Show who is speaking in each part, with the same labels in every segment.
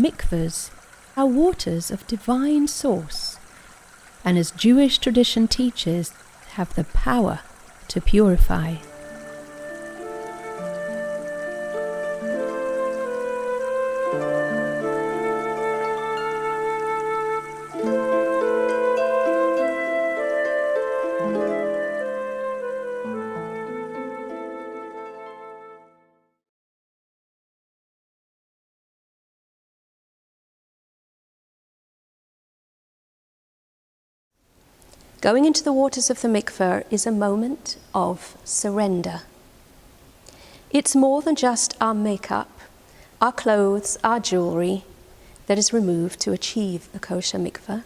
Speaker 1: mikvahs are waters of divine source, and as Jewish tradition teaches, have the power to purify. Going into the waters of the mikveh is a moment of surrender. It's more than just our makeup, our clothes, our jewelry that is removed to achieve a kosher mikveh.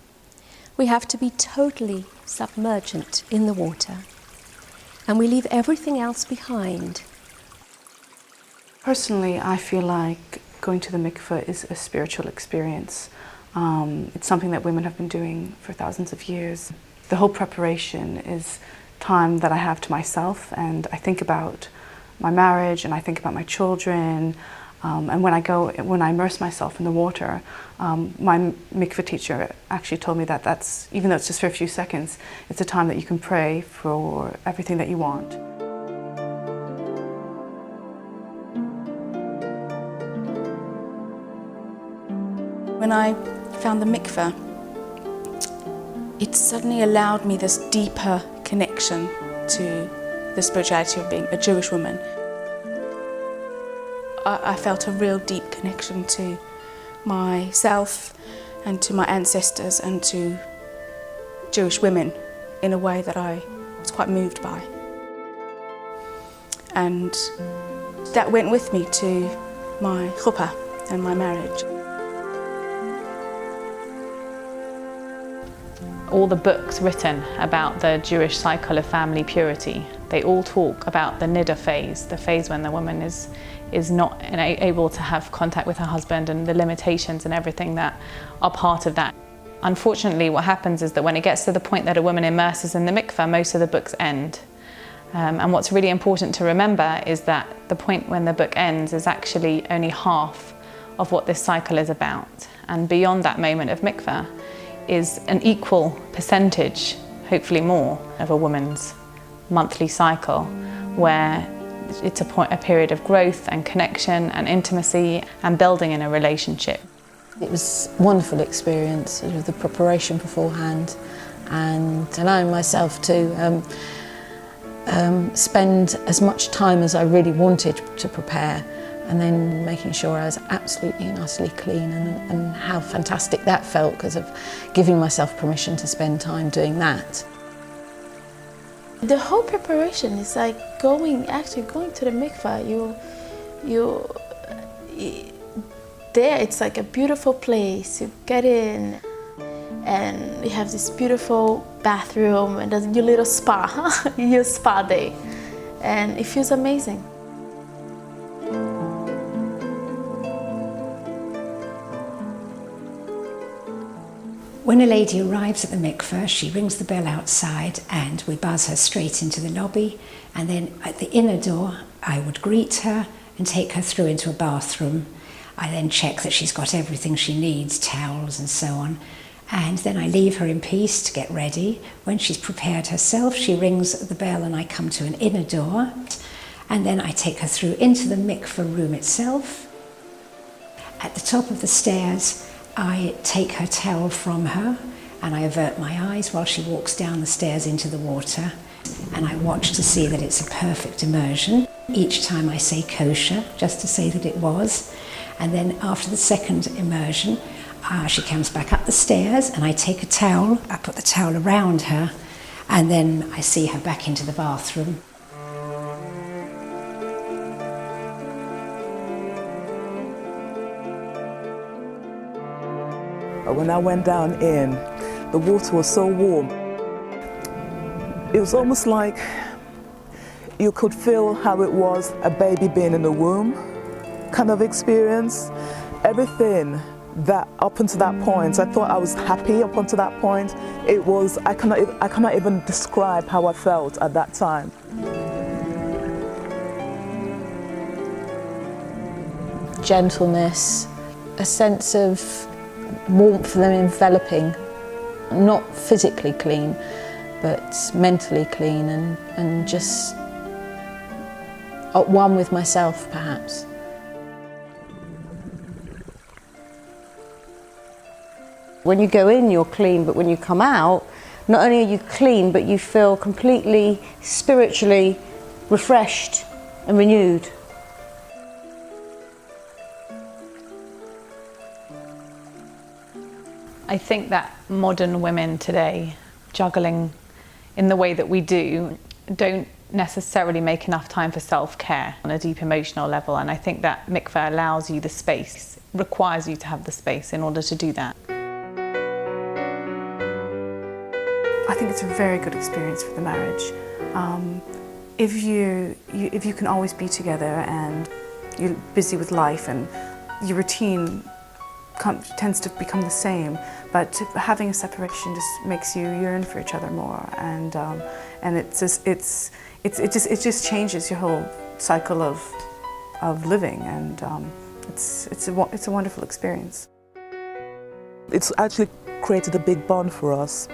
Speaker 1: We have to be totally submergent in the water, and we leave everything else behind.
Speaker 2: Personally, I feel like going to the mikveh is a spiritual experience. It's something that women have been doing for thousands of years. The whole preparation is time that I have to myself, and I think about my marriage and I think about my children. And when I immerse myself in the water, my mikveh teacher actually told me that that's, even though it's just for a few seconds, it's a time that you can pray for everything that you want.
Speaker 3: When I found the mikveh, it suddenly allowed me this deeper connection to the spirituality of being a Jewish woman. I felt a real deep connection to myself and to my ancestors and to Jewish women in a way that I was quite moved by. And that went with me to my chuppah and my marriage.
Speaker 4: All the books written about the Jewish cycle of family purity, they all talk about the niddah phase, the phase when the woman is not able to have contact with her husband, and the limitations and everything that are part of that. Unfortunately, what happens is that when it gets to the point that a woman immerses in the mikveh, most of the books end. And what's really important to remember is that the point when the book ends is actually only half of what this cycle is about. And beyond that moment of mikveh is an equal percentage, hopefully more, of a woman's monthly cycle, where it's a period of growth and connection and intimacy and building in a relationship.
Speaker 5: It was a wonderful experience, sort of the preparation beforehand, and allowing myself to spend as much time as I really wanted to prepare, and then making sure I was absolutely and utterly clean, and how fantastic that felt because of giving myself permission to spend time doing that.
Speaker 3: The whole preparation is like actually going to the mikveh. There it's like a beautiful place. You get in and you have this beautiful bathroom and there's your little spa, your spa day, and it feels amazing.
Speaker 6: When a lady arrives at the mikveh, she rings the bell outside and we buzz her straight into the lobby, and then at the inner door I would greet her and take her through into a bathroom. I then check that she's got everything she needs, towels and so on, and then I leave her in peace to get ready. When she's prepared herself, she rings the bell and I come to an inner door, and then I take her through into the mikveh room itself. At the top of the stairs, I take her towel from her and I avert my eyes while she walks down the stairs into the water, and I watch to see that it's a perfect immersion. Each time I say kosher, just to say that it was. And then after the second immersion, she comes back up the stairs and I take a towel, I put the towel around her, and then I see her back into the bathroom.
Speaker 7: When I went down in, the water was so warm. It was almost like you could feel how it was a baby being in the womb kind of experience. Everything that up until that point, I thought I was happy up until that point. It was, I cannot even describe how I felt at that time.
Speaker 5: Gentleness, a sense of warmth and enveloping, not physically clean, but mentally clean and just at one with myself, perhaps.
Speaker 8: When you go in, you're clean, but when you come out, not only are you clean, but you feel completely spiritually refreshed and renewed.
Speaker 4: I think that modern women today, juggling in the way that we do, don't necessarily make enough time for self-care on a deep emotional level, and I think that mikveh allows you the space, requires you to have the space in order to do that.
Speaker 2: I think it's a very good experience for the marriage. If you can always be together and you're busy with life and your routine tends to become the same, but having a separation just makes you yearn for each other more, and it just changes your whole cycle of living, and it's a wonderful experience.
Speaker 7: It's actually created a big bond for us.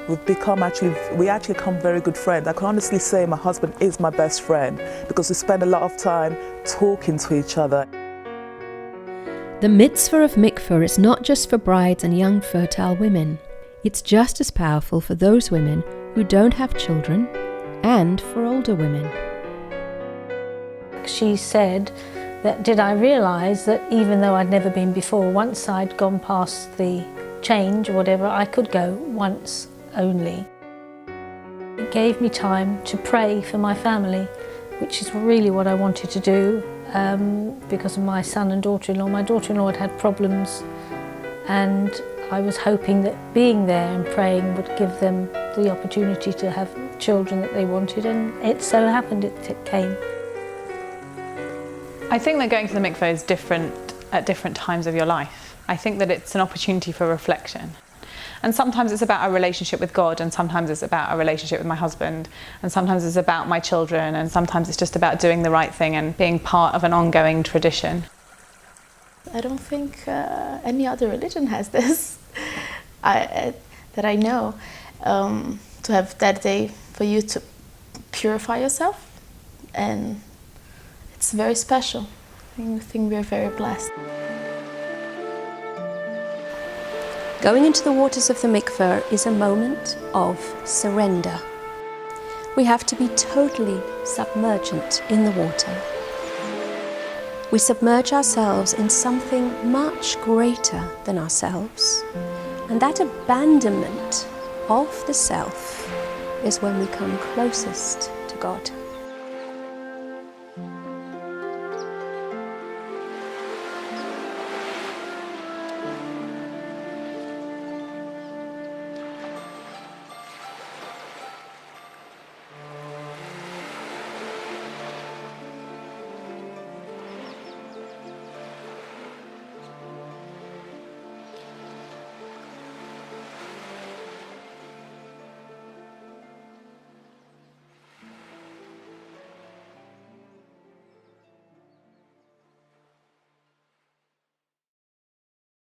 Speaker 7: We actually become very good friends. I can honestly say my husband is my best friend because we spend a lot of time talking to each other.
Speaker 9: The mitzvah of mikveh is not just for brides and young fertile women. It's just as powerful for those women who don't have children and for older women.
Speaker 10: She said that did I realise that even though I'd never been before, once I'd gone past the change or whatever, I could go once only. It gave me time to pray for my family, which is really what I wanted to do because of my son and daughter-in-law. My daughter-in-law had had problems, and I was hoping that being there and praying would give them the opportunity to have children that they wanted, and it so happened it came.
Speaker 4: I think that going to the mikveh is different at different times of your life. I think that it's an opportunity for reflection. And sometimes it's about a relationship with God, and sometimes it's about a relationship with my husband, and sometimes it's about my children, and sometimes it's just about doing the right thing and being part of an ongoing tradition.
Speaker 3: I don't think any other religion has this that I know, to have that day for you to purify yourself, and it's very special. I think we're very blessed.
Speaker 1: Going into the waters of the mikveh is a moment of surrender. We have to be totally submergent in the water. We submerge ourselves in something much greater than ourselves, and that abandonment of the self is when we come closest to God.